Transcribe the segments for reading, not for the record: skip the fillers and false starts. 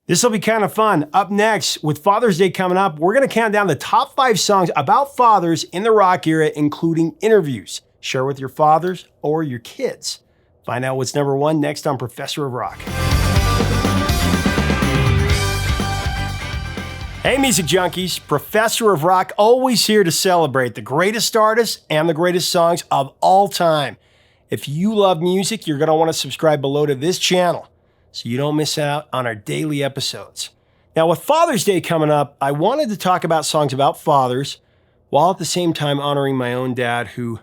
This will be kind of fun. Up next, with Father's Day coming up, we're going to count down the top 5 songs about fathers in the rock era, including interviews. Share with your fathers or your kids. Find out what's number 1 next on Professor of Rock. Hey, music junkies. Professor of Rock, always here to celebrate the greatest artists and the greatest songs of all time. If you love music, you're going to want to subscribe below to this channel so you don't miss out on our daily episodes. Now, with Father's Day coming up, I wanted to talk about songs about fathers while at the same time honoring my own dad who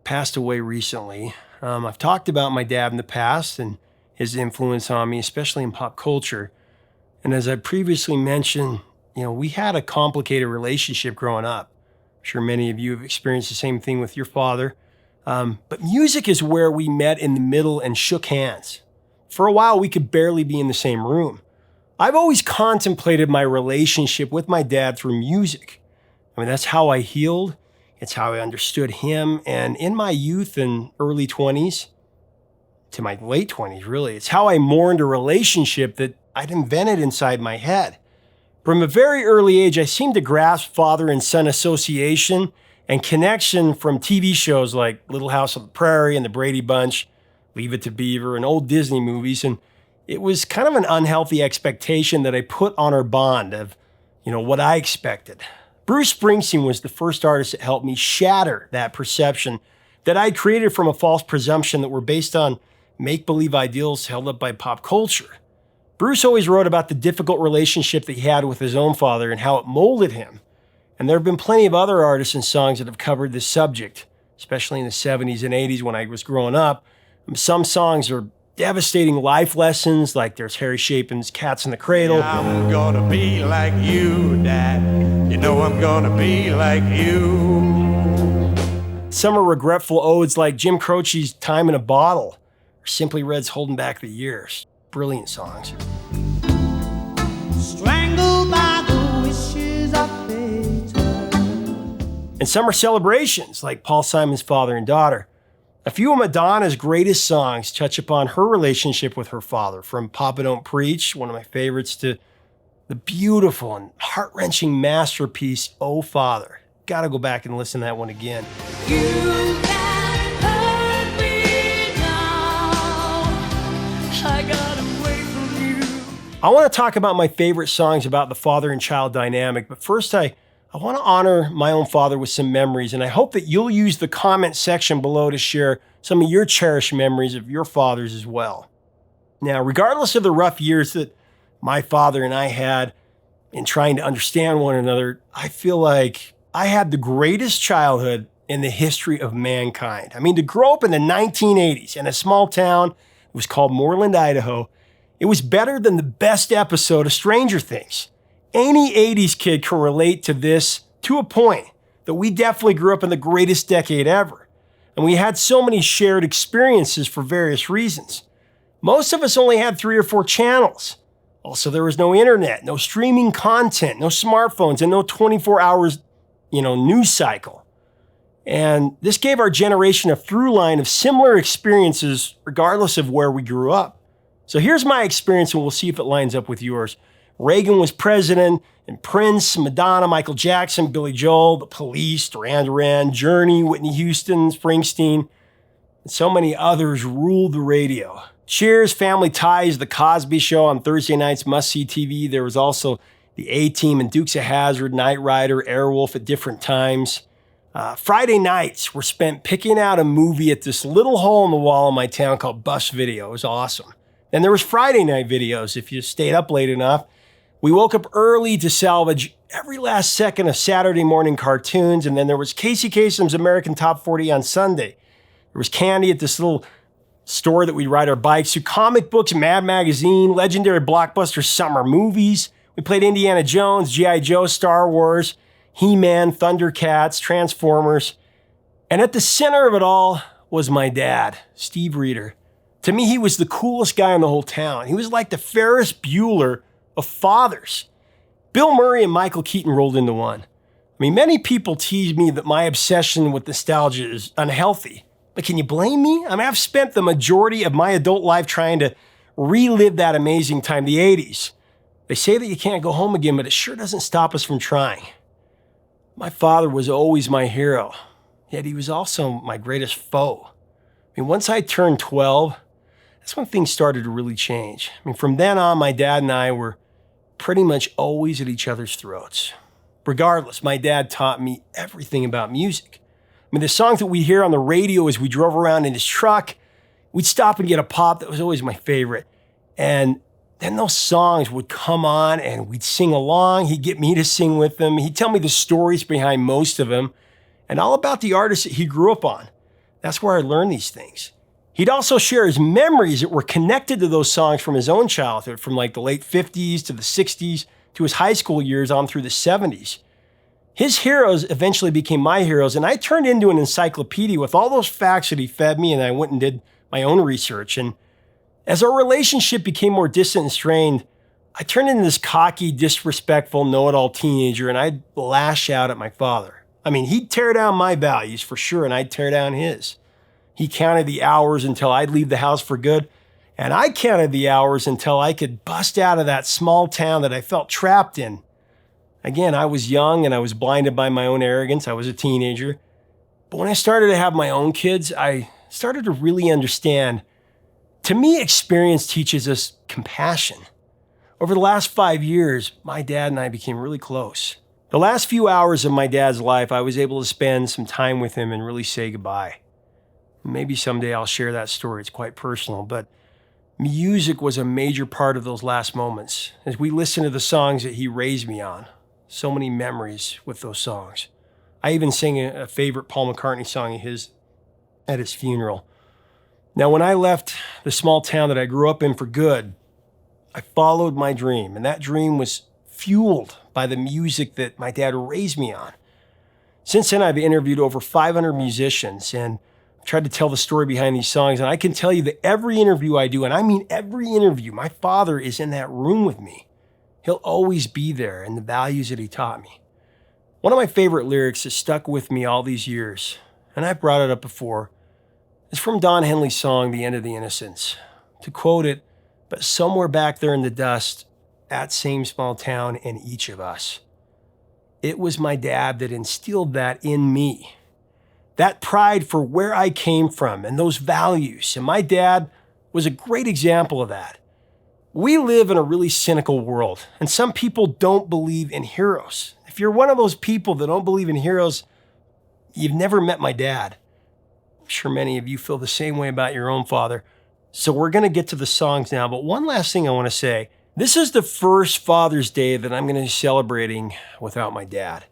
passed away recently. I've talked about my dad in the past and his influence on me, especially in pop culture. And as I previously mentioned, we had a complicated relationship growing up. I'm sure many of you have experienced the same thing with your father. But music is where we met in the middle and shook hands. For a while, we could barely be in the same room. I've always contemplated my relationship with my dad through music. That's how I healed. It's how I understood him. And in my youth and early 20s, to my late 20s, really, it's how I mourned a relationship that I'd invented inside my head. From a very early age, I seemed to grasp father and son association and connection from TV shows like Little House on the Prairie and The Brady Bunch, Leave It to Beaver, and old Disney movies. And it was kind of an unhealthy expectation that I put on our bond of, what I expected. Bruce Springsteen was the first artist that helped me shatter that perception that I created from a false presumption that were based on make-believe ideals held up by pop culture. Bruce always wrote about the difficult relationship that he had with his own father and how it molded him. And there have been plenty of other artists and songs that have covered this subject, especially in the 70s and 80s when I was growing up. Some songs are devastating life lessons, like there's Harry Chapin's Cats in the Cradle. I'm gonna be like you, Dad. I'm gonna be like you. Some are regretful odes like Jim Croce's Time in a Bottle, or Simply Red's Holding Back the Years. Brilliant songs. Strangled by the wishes of fate. And some are celebrations, like Paul Simon's Father and Daughter. A few of Madonna's greatest songs touch upon her relationship with her father, from Papa Don't Preach, one of my favorites, to the beautiful and heart-wrenching masterpiece, Oh Father. Gotta go back and listen to that one again. You can hurt me now. I got away from you. I want to talk about my favorite songs about the father and child dynamic, but first I want to honor my own father with some memories, and I hope that you'll use the comment section below to share some of your cherished memories of your fathers as well. Now, regardless of the rough years that my father and I had in trying to understand one another, I feel like I had the greatest childhood in the history of mankind. To grow up in the 1980s in a small town, it was called Moreland, Idaho, it was better than the best episode of Stranger Things. Any 80s kid can relate to this to a point that we definitely grew up in the greatest decade ever. And we had so many shared experiences for various reasons. Most of us only had 3 or 4 channels. Also, there was no internet, no streaming content, no smartphones, and no 24 hours, news cycle. And this gave our generation a through line of similar experiences regardless of where we grew up. So here's my experience, and we'll see if it lines up with yours. Reagan was president, and Prince, Madonna, Michael Jackson, Billy Joel, The Police, Duran Duran, Journey, Whitney Houston, Springsteen, and so many others ruled the radio. Cheers, Family Ties, The Cosby Show on Thursday nights, must-see TV. There was also the A-Team and Dukes of Hazzard, Knight Rider, Airwolf at different times. Friday nights were spent picking out a movie at this little hole in the wall in my town called Bus Video. It was awesome. Then there was Friday night videos if you stayed up late enough. We woke up early to salvage every last second of Saturday morning cartoons, and then there was Casey Kasem's American Top 40 on Sunday. There was candy at this little store that we'd ride our bikes to, comic books, Mad Magazine, legendary blockbuster summer movies. We played Indiana Jones, G.I. Joe, Star Wars, He-Man, Thundercats, Transformers. And at the center of it all was my dad, Steve Reeder. To me, he was the coolest guy in the whole town. He was like the Ferris Bueller of fathers. Bill Murray and Michael Keaton rolled into one. Many people tease me that my obsession with nostalgia is unhealthy. But can you blame me? I've spent the majority of my adult life trying to relive that amazing time, the 80s. They say that you can't go home again, but it sure doesn't stop us from trying. My father was always my hero, yet he was also my greatest foe. Once I turned 12, that's when things started to really change. From then on, my dad and I were pretty much always at each other's throats. Regardless, my dad taught me everything about music. The songs that we'd hear on the radio as we drove around in his truck, we'd stop and get a pop. That was always my favorite. And then those songs would come on and we'd sing along. He'd get me to sing with them. He'd tell me the stories behind most of them and all about the artists that he grew up on. That's where I learned these things. He'd also share his memories that were connected to those songs from his own childhood, from like the late 50s to the 60s to his high school years on through the 70s. His heroes eventually became my heroes, and I turned into an encyclopedia with all those facts that he fed me, and I went and did my own research. And as our relationship became more distant and strained, I turned into this cocky, disrespectful, know-it-all teenager, and I'd lash out at my father. He'd tear down my values for sure, and I'd tear down his. He counted the hours until I'd leave the house for good, and I counted the hours until I could bust out of that small town that I felt trapped in. Again, I was young and I was blinded by my own arrogance. I was a teenager. But when I started to have my own kids, I started to really understand. To me, experience teaches us compassion. Over the last 5 years, my dad and I became really close. The last few hours of my dad's life, I was able to spend some time with him and really say goodbye. Maybe someday I'll share that story. It's quite personal, but music was a major part of those last moments. As we listened to the songs that he raised me on, so many memories with those songs. I even sang a favorite Paul McCartney song of his at his funeral. Now, when I left the small town that I grew up in for good, I followed my dream, and that dream was fueled by the music that my dad raised me on. Since then, I've interviewed over 500 musicians and tried to tell the story behind these songs. And I can tell you that every interview I do, and I mean every interview, my father is in that room with me. He'll always be there, and the values that he taught me. One of my favorite lyrics that stuck with me all these years, and I've brought it up before, is from Don Henley's song, The End of the Innocents. To quote it, "But somewhere back there in the dust, that same small town in each of us." It was my dad that instilled that in me. That pride for where I came from and those values. And my dad was a great example of that. We live in a really cynical world, and some people don't believe in heroes. If you're one of those people that don't believe in heroes, you've never met my dad. I'm sure many of you feel the same way about your own father. So we're going to get to the songs now, but one last thing I want to say. This is the first Father's Day that I'm going to be celebrating without my dad.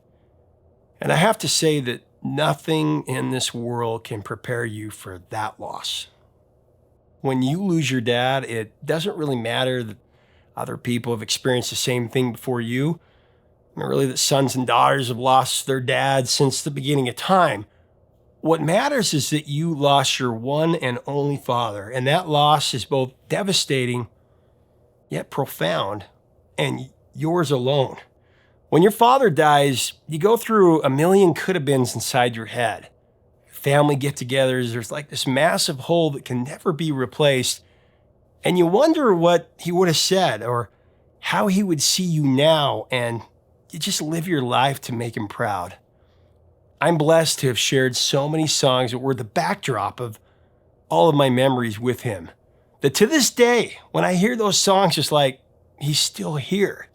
And I have to say that nothing in this world can prepare you for that loss. When you lose your dad, it doesn't really matter that other people have experienced the same thing before you. Really, that sons and daughters have lost their dads since the beginning of time. What matters is that you lost your one and only father, and that loss is both devastating yet profound, and yours alone. When your father dies, you go through a million could-have-beens inside your head. Family get-togethers, there's like this massive hole that can never be replaced, and you wonder what he would have said or how he would see you now, and you just live your life to make him proud. I'm blessed to have shared so many songs that were the backdrop of all of my memories with him. That to this day, when I hear those songs, it's like, he's still here.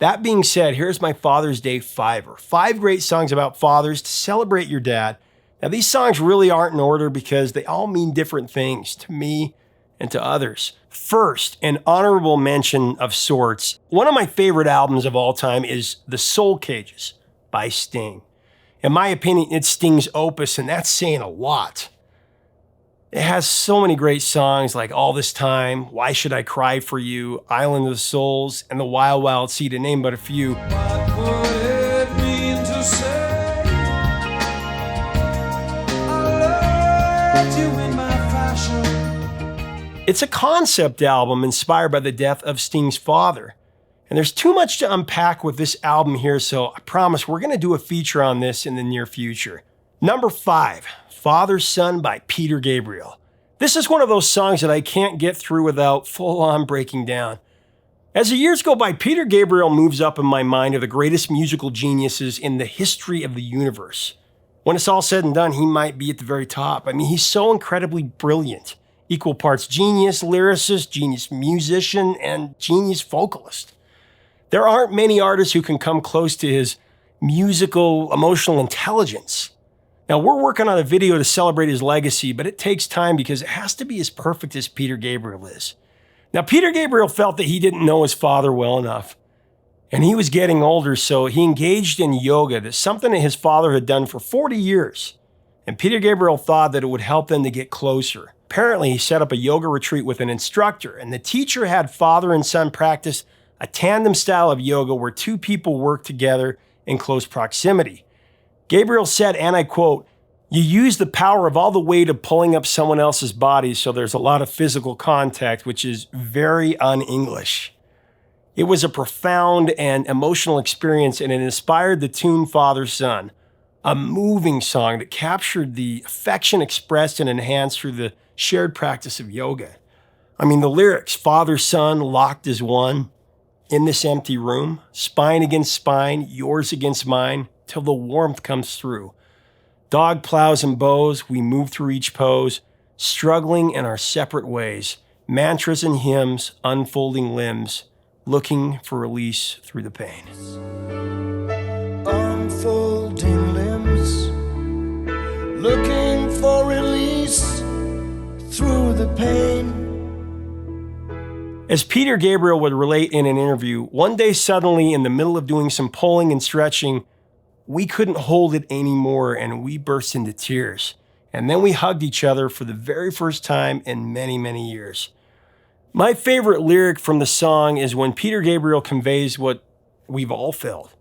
That being said, here's my Father's Day Fiver. 5 great songs about fathers to celebrate your dad. Now, these songs really aren't in order because they all mean different things to me and to others. First, an honorable mention of sorts. One of my favorite albums of all time is The Soul Cages by Sting. In my opinion, it's Sting's opus, and that's saying a lot. It has so many great songs like All This Time, Why Should I Cry For You, Island of the Souls, and The Wild Wild Sea, to name but a few. What would it mean to say I loved you in my fashion? It's a concept album inspired by the death of Sting's father. And there's too much to unpack with this album here, so I promise we're going to do a feature on this in the near future. Number 5, Father Son by Peter Gabriel. This is one of those songs that I can't get through without full-on breaking down. As the years go by, Peter Gabriel moves up in my mind of the greatest musical geniuses in the history of the universe. When it's all said and done, he might be at the very top. I mean, he's so incredibly brilliant. Equal parts genius lyricist, genius musician, and genius vocalist. There aren't many artists who can come close to his musical, emotional intelligence. Now, we're working on a video to celebrate his legacy, but it takes time because it has to be as perfect as Peter Gabriel is. Now, Peter Gabriel felt that he didn't know his father well enough, and he was getting older, so he engaged in yoga. That's something that his father had done for 40 years. And Peter Gabriel thought that it would help them to get closer. Apparently, he set up a yoga retreat with an instructor, and the teacher had father and son practice a tandem style of yoga where two people work together in close proximity. Gabriel said, and I quote, "You use the power of all the weight of pulling up someone else's body, so there's a lot of physical contact, which is very un-English." It was a profound and emotional experience, and it inspired the tune Father Son, a moving song that captured the affection expressed and enhanced through the shared practice of yoga. I mean, the lyrics, Father Son locked as one, in this empty room, spine against spine, yours against mine, till the warmth comes through. Dog plows and bows, we move through each pose, struggling in our separate ways, mantras and hymns, unfolding limbs, looking for release through the pain. Unfolding limbs, looking for release through the pain. As Peter Gabriel would relate in an interview, one day suddenly in the middle of doing some pulling and stretching, we couldn't hold it anymore and we burst into tears. And then we hugged each other for the very first time in many, many years. My favorite lyric from the song is when Peter Gabriel conveys what we've all felt.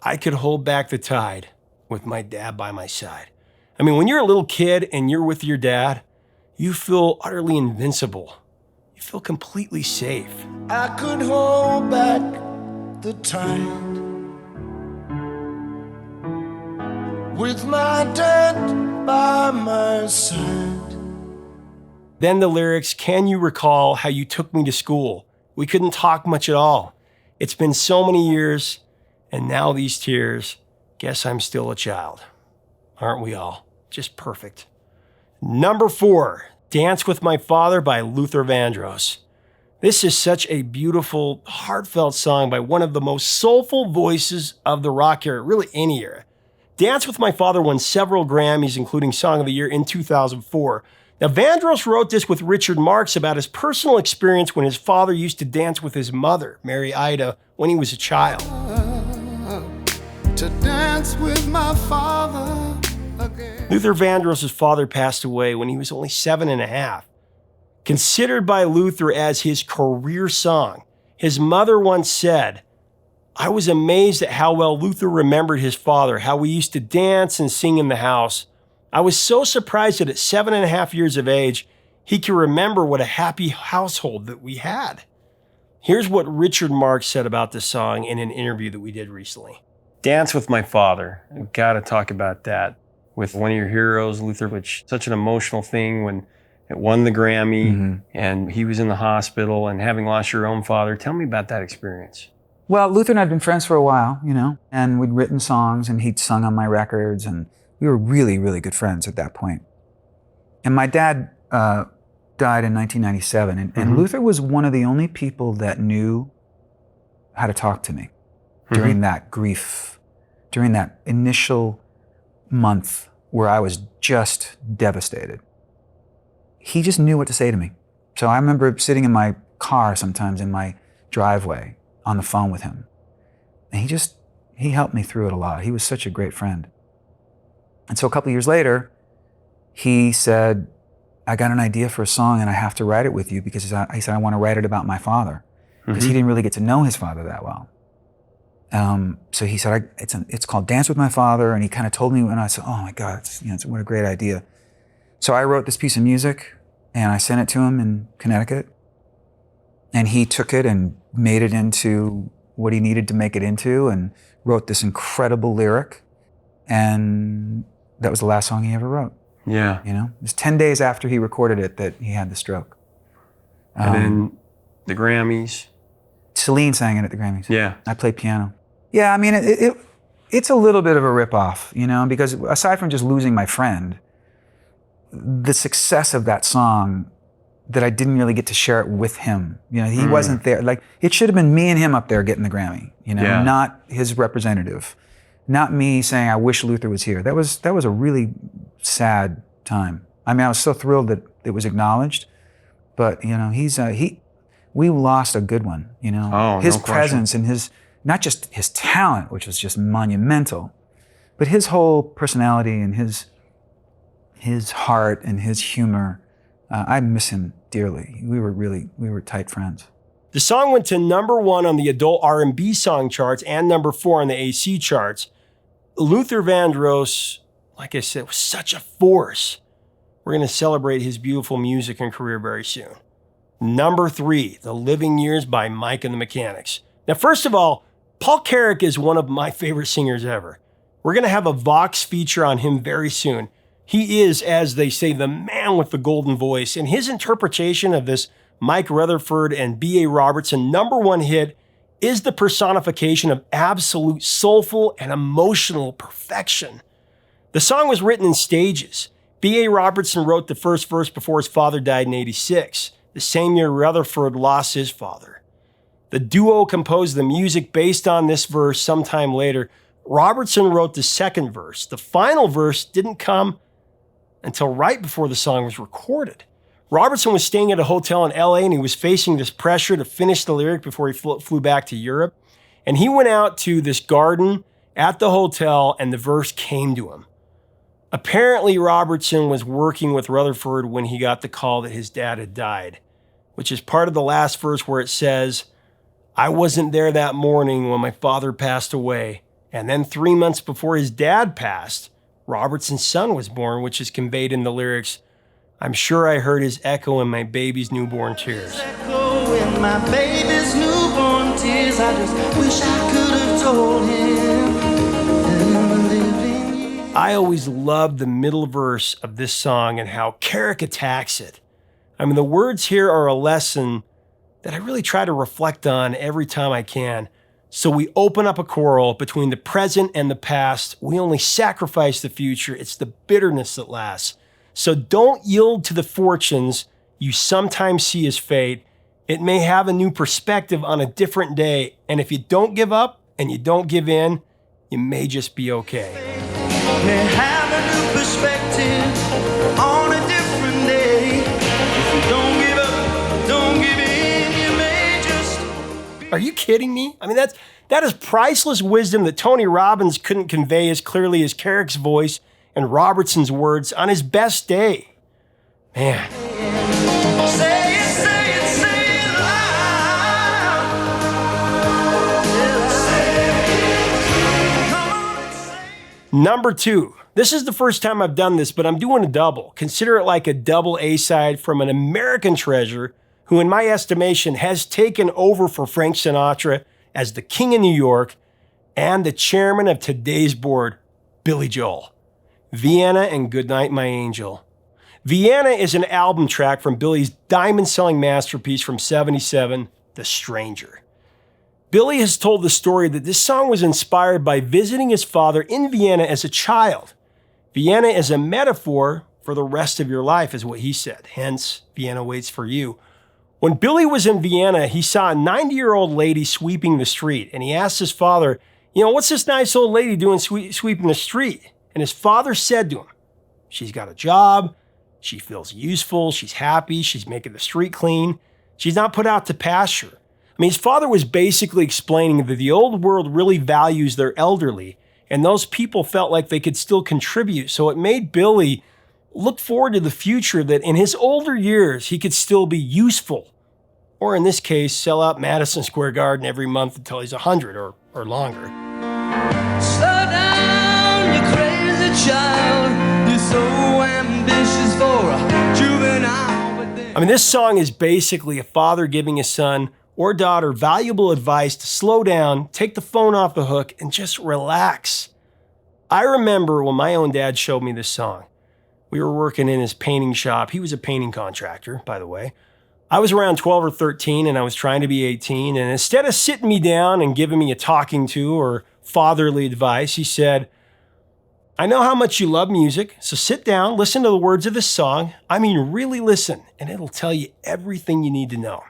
I could hold back the tide with my dad by my side. I mean, when you're a little kid and you're with your dad, you feel utterly invincible. You feel completely safe. I could hold back the tide with my dad by my side. Then the lyrics, can you recall how you took me to school? We couldn't talk much at all. It's been so many years, and now these tears. Guess I'm still a child. Aren't we all? Just perfect. Number 4, Dance with My Father by Luther Vandross. This is such a beautiful, heartfelt song by one of the most soulful voices of the rock era, really any era. Dance with My Father won several Grammys, including Song of the Year in 2004. Now, Vandross wrote this with Richard Marx about his personal experience when his father used to dance with his mother, Mary Ida, when he was a child. To dance with my father again. Luther Vandross's father passed away when he was only 7.5. Considered by Luther as his career song, his mother once said, "I was amazed at how well Luther remembered his father, how we used to dance and sing in the house. I was so surprised that at 7.5 years of age, he could remember what a happy household that we had." Here's what Richard Marx said about this song in an interview that we did recently. Dance with My Father. I've got to talk about that with one of your heroes, Luther, which such an emotional thing when it won the Grammy and he was in the hospital and having lost your own father. Tell me about that experience. Well, Luther and I had been friends for a while, and we'd written songs and he'd sung on my records, and we were really, really good friends at that point. And my dad died in 1997, and Luther was one of the only people that knew how to talk to me during that grief, during that initial month where I was just devastated. He just knew what to say to me. So I remember sitting in my car sometimes in my driveway on the phone with him. And he helped me through it a lot. He was such a great friend. And so a couple of years later, he said, "I got an idea for a song and I have to write it with you," because he said, "I want to write it about my father." Because he didn't really get to know his father that well. So he said, it's called Dance with My Father. And he kind of told me, and I said, "Oh my God, what a great idea." So I wrote this piece of music and I sent it to him in Connecticut. And he took it and made it into what he needed to make it into and wrote this incredible lyric. And that was the last song he ever wrote. Yeah. It was 10 days after he recorded it that he had the stroke. And then the Grammys. Celine sang it at the Grammys. Yeah. I played piano. Yeah, I mean, it's a little bit of a ripoff, you know, because aside from just losing my friend, the success of that song, that I didn't really get to share it with him. You know, he wasn't there. Like, it should have been me and him up there getting the Grammy, you know, not his representative. Not me saying, I wish Luther was here. That was a really sad time. I mean, I was so thrilled that it was acknowledged, but, you know, we lost a good one, you know. Oh, his no presence and not just his talent, which was just monumental, but his whole personality and his heart and his humor. I miss him dearly. We were tight friends. The song went to #1 on the adult R&B song charts and #4 on the AC charts. Luther Vandross, like I said, was such a force. We're going to celebrate his beautiful music and career very soon. #3, The Living Years by Mike and the Mechanics. Now, first of all, Paul Carrack is one of my favorite singers ever. We're going to have a Vox feature on him very soon. He is, as they say, the man with the golden voice, and his interpretation of this Mike Rutherford and B.A. Robertson #1 hit is the personification of absolute soulful and emotional perfection. The song was written in stages. B.A. Robertson wrote the first verse before his father died in '86, the same year Rutherford lost his father. The duo composed the music based on this verse sometime later. Robertson wrote the second verse. The final verse didn't come until right before the song was recorded. Robertson was staying at a hotel in LA and he was facing this pressure to finish the lyric before he flew back to Europe. And he went out to this garden at the hotel and the verse came to him. Apparently, Robertson was working with Rutherford when he got the call that his dad had died, which is part of the last verse where it says, I wasn't there that morning when my father passed away. And then 3 months before his dad passed, Robertson's son was born, which is conveyed in the lyrics, I'm sure I heard his echo in my baby's newborn tears. Echo in my baby's newborn tears. I just wish I could have told him. I always loved the middle verse of this song and how Carrack attacks it. I mean, the words here are a lesson that I really try to reflect on every time I can. So we open up a quarrel between the present and the past. We only sacrifice the future. It's the bitterness that lasts. So don't yield to the fortunes you sometimes see as fate. It may have a new perspective on a different day. And if you don't give up and you don't give in, you may just be okay. May have a new perspective on a different day. If you don't give up, don't give in, you may just... Are you kidding me? I mean, that is priceless wisdom that Tony Robbins couldn't convey as clearly as Carrack's voice and Robertson's words on his best day. Man. Say it, say it, say it loud. Come on and say it. #2. This is the first time I've done this, but I'm doing a double. Consider it like a double A-side from an American treasure who, in my estimation, has taken over for Frank Sinatra as the King of New York and the chairman of today's board, Billy Joel. Vienna and Goodnight, My Angel. Vienna is an album track from Billy's diamond-selling masterpiece from '77, The Stranger. Billy has told the story that this song was inspired by visiting his father in Vienna as a child. Vienna is a metaphor for the rest of your life, is what he said. Hence, Vienna waits for you. When Billy was in Vienna, he saw a 90-year-old lady sweeping the street, and he asked his father, what's this nice old lady doing sweeping the street? And his father said to him, she's got a job, she feels useful, she's happy, she's making the street clean, she's not put out to pasture. I mean, his father was basically explaining that the old world really values their elderly, and those people felt like they could still contribute. So it made Billy look forward to the future that in his older years, he could still be useful. Or in this case, sell out Madison Square Garden every month until he's 100 or longer. Slow down, you crazy child. You're so ambitious for a juvenile. But then... I mean, this song is basically a father giving his son or daughter valuable advice to slow down, take the phone off the hook, and just relax. I remember when my own dad showed me this song. We were working in his painting shop. He was a painting contractor, by the way. I was around 12 or 13 and I was trying to be 18. And instead of sitting me down and giving me a talking to or fatherly advice, he said, I know how much you love music, so sit down, listen to the words of this song. I mean, really listen, and it'll tell you everything you need to know.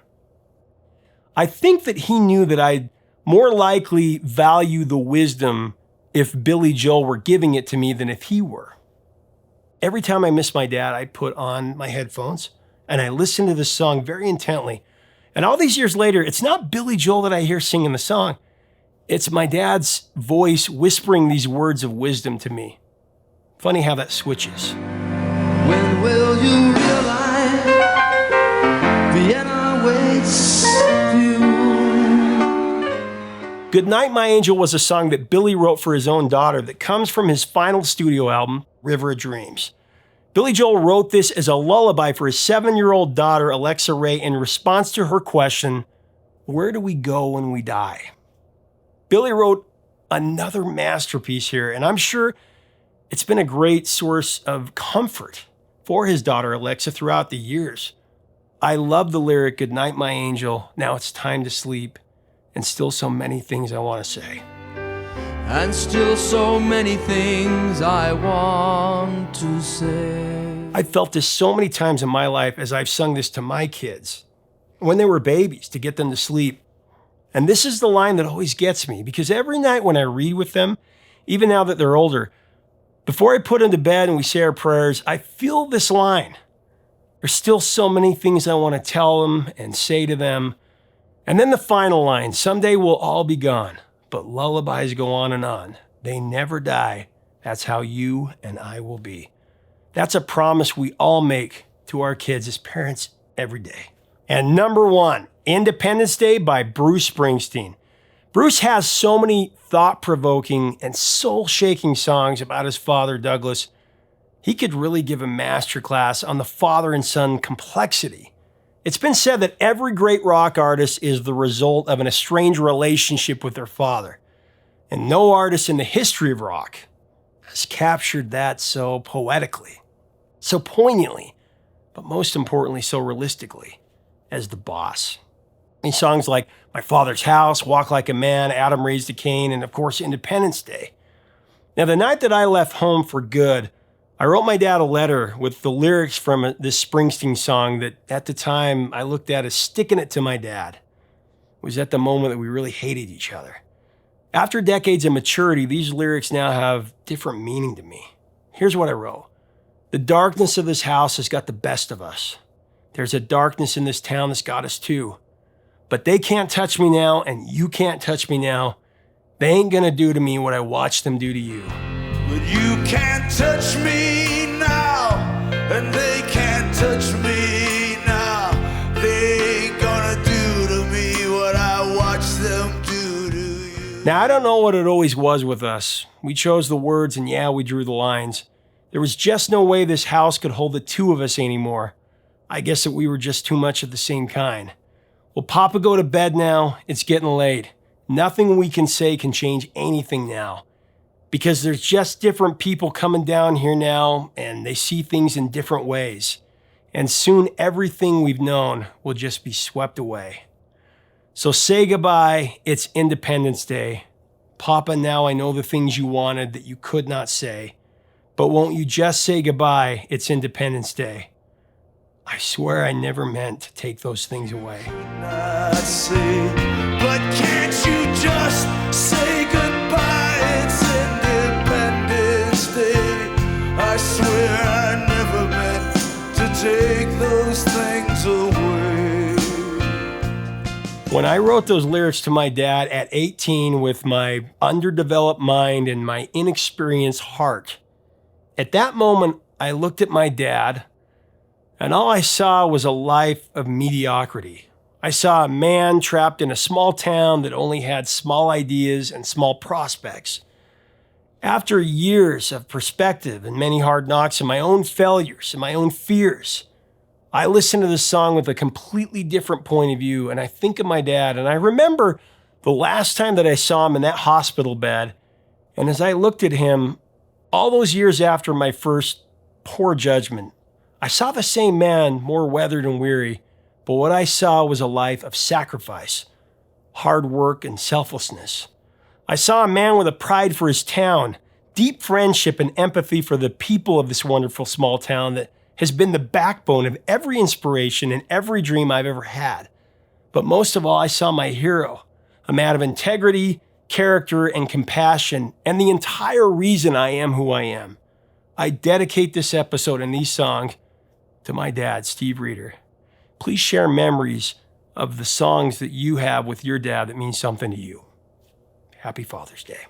I think that he knew that I'd more likely value the wisdom if Billy Joel were giving it to me than if he were. Every time I missed my dad, I'd put on my headphones and I listened to this song very intently. And all these years later, it's not Billy Joel that I hear singing the song. It's my dad's voice whispering these words of wisdom to me. Funny how that switches. When will you realize Vienna waits you? Goodnight, My Angel was a song that Billy wrote for his own daughter that comes from his final studio album, River of Dreams. Billy Joel wrote this as a lullaby for his 7-year-old daughter, Alexa Ray, in response to her question, where do we go when we die? Billy wrote another masterpiece here, and I'm sure it's been a great source of comfort for his daughter, Alexa, throughout the years. I love the lyric, Goodnight, my angel, now it's time to sleep, and still so many things I want to say. And still so many things I want to say. I've felt this so many times in my life as I've sung this to my kids when they were babies to get them to sleep. And this is the line that always gets me because every night when I read with them, even now that they're older, before I put them to bed and we say our prayers, I feel this line. There's still so many things I want to tell them and say to them. And then the final line, someday we'll all be gone. But lullabies go on and on. They never die. That's how you and I will be. That's a promise we all make to our kids as parents every day. And number 1, Independence Day by Bruce Springsteen. Bruce has so many thought-provoking and soul-shaking songs about his father, Douglas. He could really give a masterclass on the father and son complexity. It's been said that every great rock artist is the result of an estranged relationship with their father. And no artist in the history of rock has captured that so poetically, so poignantly, but most importantly, so realistically as the boss. In songs like My Father's House, Walk Like a Man, Adam Raised a Cain, and of course, Independence Day. Now, the night that I left home for good, I wrote my dad a letter with the lyrics from this Springsteen song that at the time I looked at as sticking it to my dad. It was at the moment that we really hated each other. After decades of maturity, these lyrics now have different meaning to me. Here's what I wrote. The darkness of this house has got the best of us. There's a darkness in this town that's got us too. But they can't touch me now, and you can't touch me now. They ain't gonna do to me what I watched them do to you. But you can't touch me now, and they can't touch me now. They ain't gonna do to me what I watched them do to you. Now, I don't know what it always was with us. We chose the words, and yeah, we drew the lines. There was just no way this house could hold the two of us anymore. I guess that we were just too much of the same kind. Well, Papa, go to bed now. It's getting late. Nothing we can say can change anything now. Because there's just different people coming down here now, and they see things in different ways. And soon everything we've known will just be swept away. So say goodbye, it's Independence Day. Papa, now I know the things you wanted that you could not say. But won't you just say goodbye, it's Independence Day. I swear I never meant to take those things away. Not say, but can't you just say goodbye? It's Independence Day. I swear I never meant to take those things away. When I wrote those lyrics to my dad at 18 with my underdeveloped mind and my inexperienced heart, at that moment I looked at my dad and all I saw was a life of mediocrity. I saw a man trapped in a small town that only had small ideas and small prospects. After years of perspective and many hard knocks and my own failures and my own fears, I listened to this song with a completely different point of view, and I think of my dad, and I remember the last time that I saw him in that hospital bed, and as I looked at him, all those years after my first poor judgment, I saw the same man, more weathered and weary, but what I saw was a life of sacrifice, hard work, and selflessness. I saw a man with a pride for his town, deep friendship and empathy for the people of this wonderful small town that has been the backbone of every inspiration and every dream I've ever had. But most of all, I saw my hero, a man of integrity, character, and compassion, and the entire reason I am who I am. I dedicate this episode and these songs to my dad, Steve Reeder. Please share memories of the songs that you have with your dad that mean something to you. Happy Father's Day.